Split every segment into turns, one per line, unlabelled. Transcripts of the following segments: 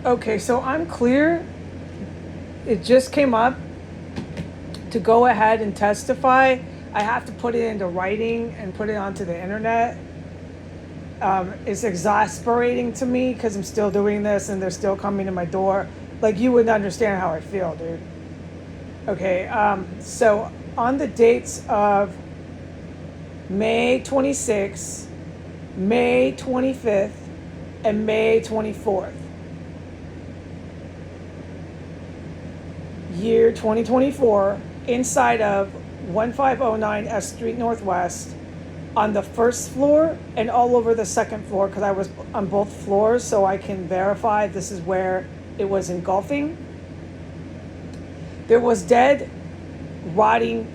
Okay, so I'm clear. It just came up to go ahead and testify. I have to put it into writing and put it onto the internet. It's exasperating to me because I'm still doing this and they're still coming to my door. Like, you wouldn't understand how I feel, dude. Okay, so on the dates of May 26th, May 25th, and May 24th, year 2024, inside of 1509 S Street Northwest, on the first floor and all over the second floor, because I was on both floors, so I can verify this is where it was engulfing. There was dead, rotting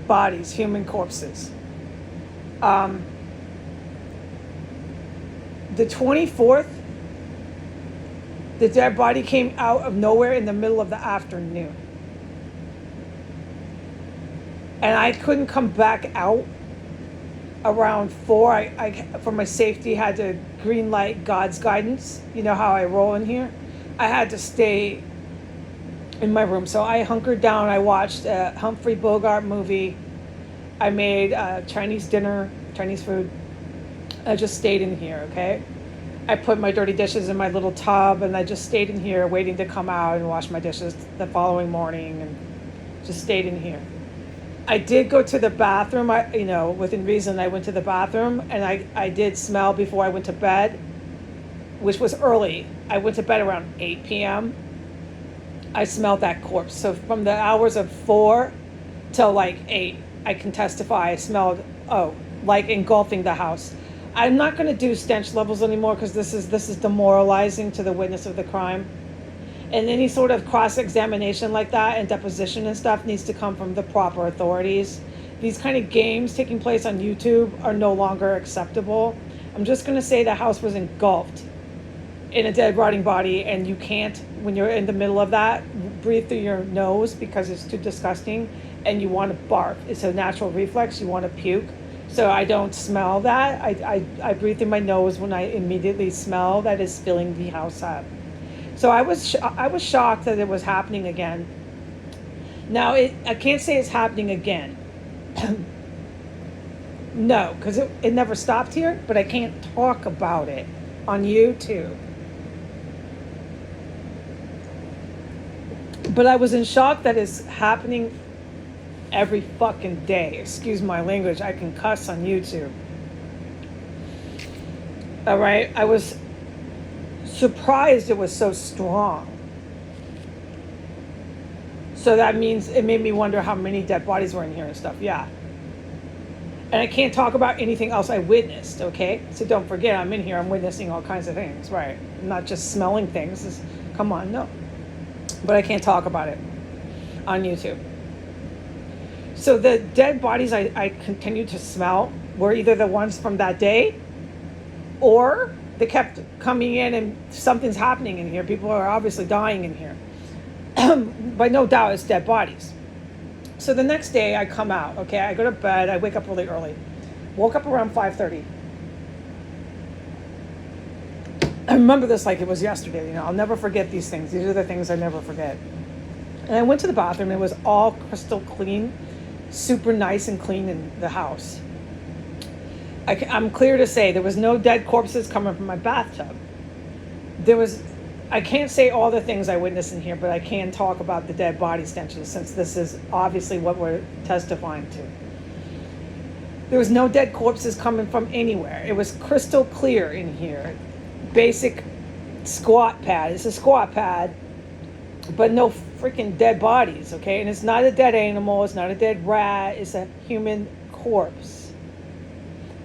bodies, human corpses. The 24th, the dead body came out of nowhere in the middle of the afternoon. And I couldn't come back out around 4. I for my safety, had to green light God's guidance. You know how I roll in here. I had to stay in my room. So I hunkered down. I watched a Humphrey Bogart movie. I made Chinese dinner, Chinese food. I just stayed in here, okay? I put my dirty dishes in my little tub and I just stayed in here waiting to come out and wash my dishes the following morning, and just stayed in here. I did go to the bathroom, within reason. I went to the bathroom and I did smell before I went to bed, which was early. I went to bed around 8 p.m. I smelled that corpse. So from the hours of 4 till like 8, I can testify I smelled, like engulfing the house. I'm not going to do stench levels anymore because this is demoralizing to the witness of the crime. And any sort of cross-examination like that and deposition and stuff needs to come from the proper authorities. These kind of games taking place on YouTube are no longer acceptable. I'm just going to say the house was engulfed in a dead, rotting body, and you can't, when you're in the middle of that, breathe through your nose because it's too disgusting, and you want to barf. It's a natural reflex. You want to puke. So I don't smell that. I breathe through my nose when I immediately smell that is filling the house up. So I was shocked that it was happening again. Now I can't say it's happening again. No, because it never stopped here. But I can't talk about it on YouTube. But I was in shock that it's happening every fucking day. Excuse my language. I can cuss on YouTube. All right. I was surprised it was so strong. So that means it made me wonder how many dead bodies were in here and stuff. Yeah. And I can't talk about anything else I witnessed, okay? So don't forget, I'm in here, I'm witnessing all kinds of things, right? I'm not just smelling things. Come on, no. But I can't talk about it on YouTube. So the dead bodies I continued to smell were either the ones from that day, or they kept coming in and something's happening in here. People are obviously dying in here. But no doubt it's dead bodies. So the next day I come out, okay? I go to bed, I wake up really early. Woke up around 5:30. I remember this like it was yesterday, I'll never forget these things. These are the things I never forget. And I went to the bathroom, it was all crystal clean, super nice and clean in the house. I'm clear to say there was no dead corpses coming from my bathtub. I can't say all the things I witnessed in here, but I can talk about the dead body stenches since this is obviously what we're testifying to. There was no dead corpses coming from anywhere. It was crystal clear in here. Basic squat pad. It's a squat pad, but no freaking dead bodies, okay? And it's not a dead animal. It's not a dead rat. It's a human corpse.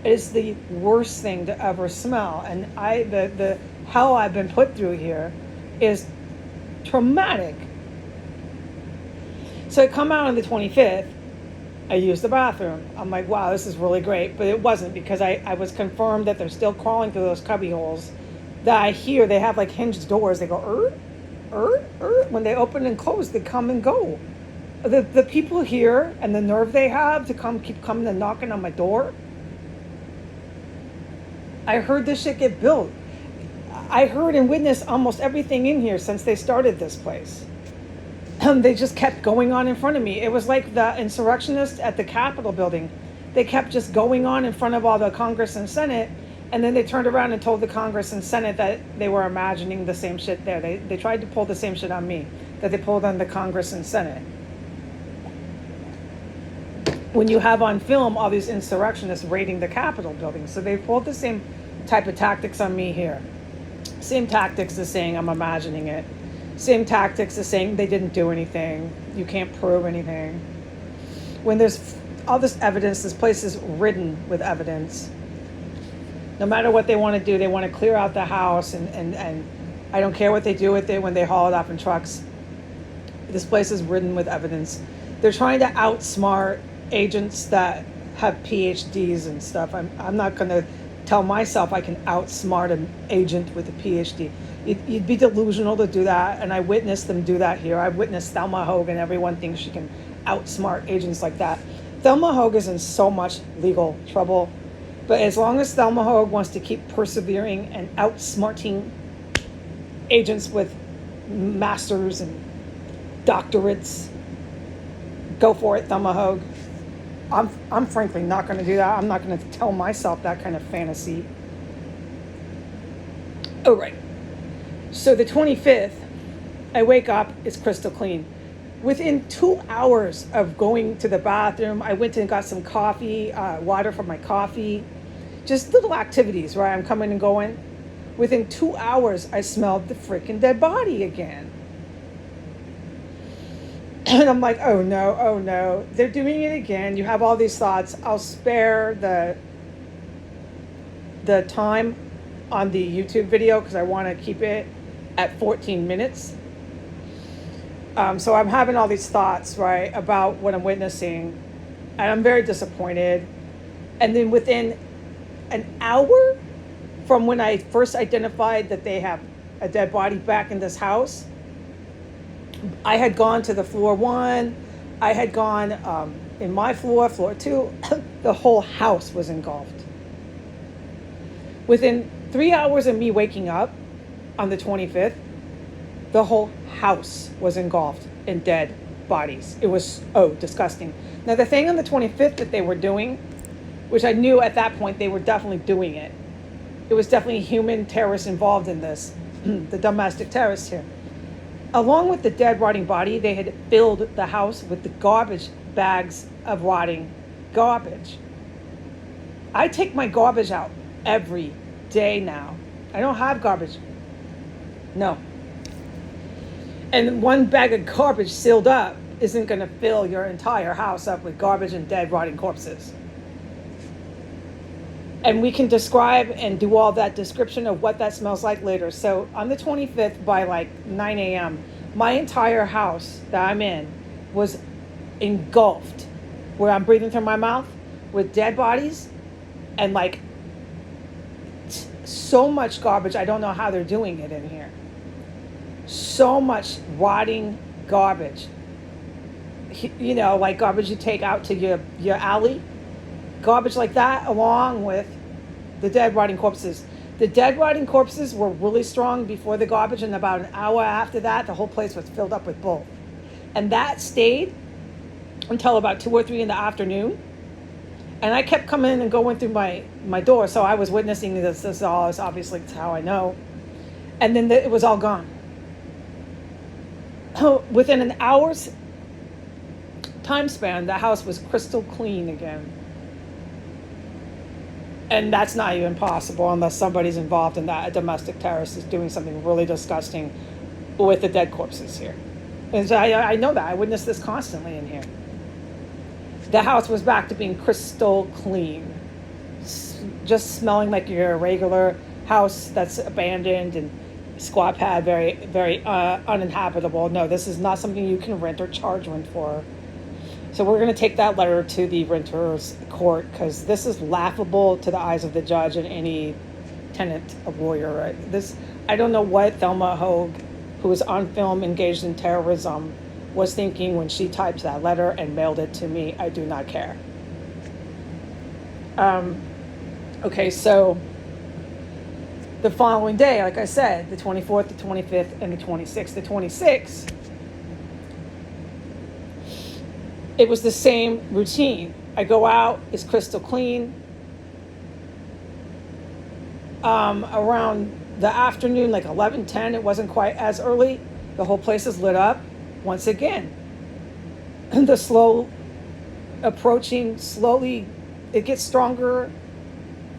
It is the worst thing to ever smell. And the hell I've been put through here is traumatic. So I come out on the 25th. I use the bathroom. I'm like, wow, this is really great. But it wasn't, because I was confirmed that they're still crawling through those cubby holes that I hear. They have like hinged doors. They go, when they open and close, they come and go. The people here and the nerve they have to keep coming and knocking on my door. I heard this shit get built. I heard and witnessed almost everything in here since they started this place. They just kept going on in front of me. It was like the insurrectionists at the Capitol building. They kept just going on in front of all the Congress and Senate, and then they turned around and told the Congress and Senate that they were imagining the same shit there. They tried to pull the same shit on me that they pulled on the Congress and Senate. When you have on film all these insurrectionists raiding the Capitol building. So they pulled the same type of tactics on me here. Same tactics as saying I'm imagining it. Same tactics as saying they didn't do anything. You can't prove anything. When there's all this evidence, this place is ridden with evidence. No matter what they want to do, they want to clear out the house, and I don't care what they do with it when they haul it off in trucks. This place is ridden with evidence. They're trying to outsmart agents that have PhDs and stuff. I'm not going to tell myself I can outsmart an agent with a PhD. You'd be delusional to do that, and I witnessed them do that here. I witnessed Thelma Hogue, and everyone thinks she can outsmart agents like that. Thelma Hogue is in so much legal trouble, but as long as Thelma Hogue wants to keep persevering and outsmarting agents with masters and doctorates, go for it, Thelma Hogue. I'm frankly not going to do that. I'm not going to tell myself that kind of fantasy. Oh, right. So the 25th, I wake up, it's crystal clean. Within 2 hours of going to the bathroom, I went and got some coffee, water for my coffee, just little activities, right? I'm coming and going. Within 2 hours, I smelled the freaking dead body again. And I'm like, oh no, they're doing it again. You have all these thoughts. I'll spare the time on the YouTube video because I want to keep it at 14 minutes. So I'm having all these thoughts, right, about what I'm witnessing, and I'm very disappointed. And then within an hour from when I first identified that they have a dead body back in this house, I had gone to the floor 1. I had gone in my floor 2. The whole house was engulfed. Within 3 hours of me waking up on the 25th, the whole house was engulfed in dead bodies. It was, disgusting. Now, the thing on the 25th that they were doing, which I knew at that point they were definitely doing it. It was definitely human terrorists involved in this, the domestic terrorists here. Along with the dead, rotting body, they had filled the house with the garbage bags of rotting garbage. I take my garbage out every day now. I don't have garbage. No. And one bag of garbage sealed up isn't going to fill your entire house up with garbage and dead, rotting corpses. And we can describe and do all that description of what that smells like later. So on the 25th by like 9 a.m., my entire house that I'm in was engulfed, where I'm breathing through my mouth, with dead bodies and like so much garbage. I don't know how they're doing it in here. So much rotting garbage. You know, like garbage you take out to your alley. Garbage like that, along with the dead rotting corpses. The dead rotting corpses were really strong before the garbage, and about an hour after that, the whole place was filled up with both. And that stayed until about 2 or 3 in the afternoon. And I kept coming in and going through my door, so I was witnessing this all. Is obviously how I know. And then it was all gone. Within an hour's time span, the house was crystal clean again. And that's not even possible unless somebody's involved in that. A domestic terrorist is doing something really disgusting with the dead corpses here. And so I know that. I witness this constantly in here. The house was back to being crystal clean. Just smelling like your regular house that's abandoned and squat pad, very, very uninhabitable. No, this is not something you can rent or charge rent for. So we're going to take that letter to the renter's court because this is laughable to the eyes of the judge and any tenant of lawyer. Right? This, I don't know what Thelma Hogue, who was on film engaged in terrorism, was thinking when she typed that letter and mailed it to me. I do not care. Okay, so The following day, like I said, the 24th, the 25th, and the 26th. The 26th, it was the same routine. I go out, it's crystal clean. Around the afternoon, like 11:10, it wasn't quite as early. The whole place is lit up once again. The slow approaching, slowly, it gets stronger,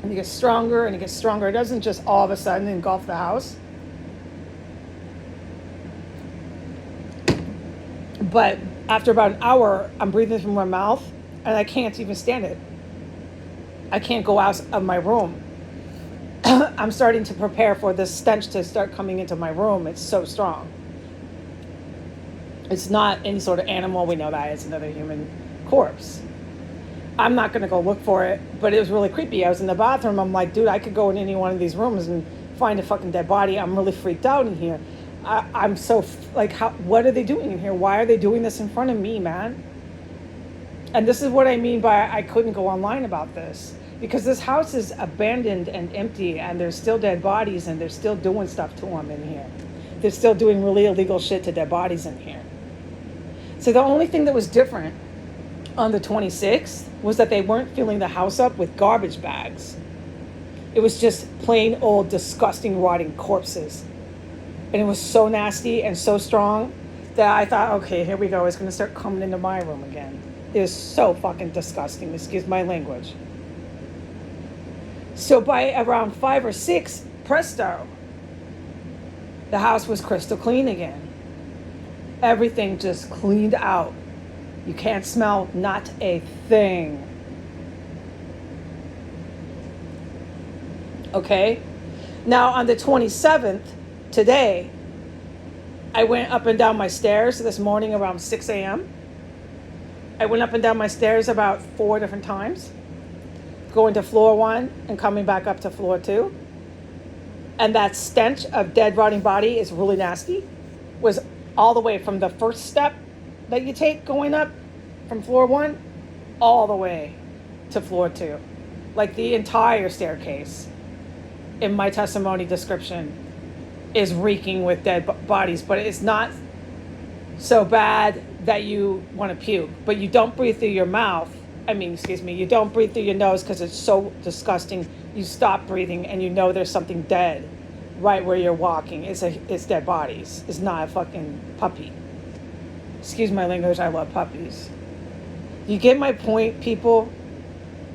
and it gets stronger, and it gets stronger. It doesn't just all of a sudden engulf the house. But after about an hour, I'm breathing through my mouth, and I can't even stand it. I can't go out of my room. I'm starting to prepare for this stench to start coming into my room. It's so strong. It's not any sort of animal. We know that it's another human corpse. I'm not going to go look for it, but it was really creepy. I was in the bathroom. I'm like, dude, I could go in any one of these rooms and find a fucking dead body. I'm really freaked out in here. I'm so, like, what are they doing in here? Why are they doing this in front of me, man? And this is what I mean by I couldn't go online about this. Because this house is abandoned and empty, and there's still dead bodies, and they're still doing stuff to them in here. They're still doing really illegal shit to dead bodies in here. So the only thing that was different on the 26th was that they weren't filling the house up with garbage bags. It was just plain old, disgusting, rotting corpses. And it was so nasty and so strong that I thought, okay, here we go. It's going to start coming into my room again. It was so fucking disgusting. Excuse my language. So by around 5 or 6, presto, the house was crystal clean again. Everything just cleaned out. You can't smell not a thing. Okay? Now on the 27th, today, I went up and down my stairs this morning around 6 a.m. I went up and down my stairs about 4 different times, going to floor 1 and coming back up to floor 2. And that stench of dead rotting body is really nasty. Was all the way from the first step that you take going up from floor 1 all the way to floor 2. Like the entire staircase in my testimony description is reeking with dead bodies, but it's not so bad that you want to puke, but you don't breathe through your mouth. You don't breathe through your nose because it's so disgusting. You stop breathing and you know there's something dead right where you're walking. It's dead bodies. It's not a fucking puppy. Excuse my language, I love puppies. You get my point, people?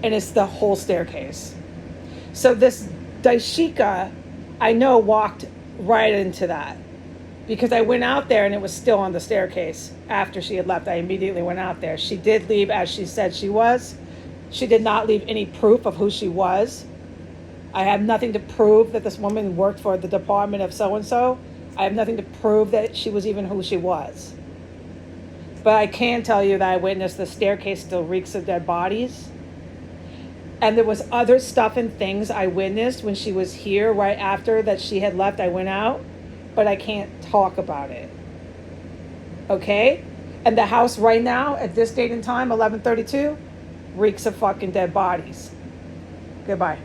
And it's the whole staircase. So this Daishika, I know, walked right into that. Because I went out there and it was still on the staircase. After she had left, I immediately went out there. She did leave as she said she was. She did not leave any proof of who she was. I have nothing to prove that this woman worked for the department of so-and-so. I have nothing to prove that she was even who she was. But I can tell you that I witnessed the staircase still reeks of dead bodies. And there was other stuff and things I witnessed when she was here right after that she had left. I went out. But I can't talk about it. Okay? And the house right now, at this date and time, 11:32, reeks of fucking dead bodies. Goodbye.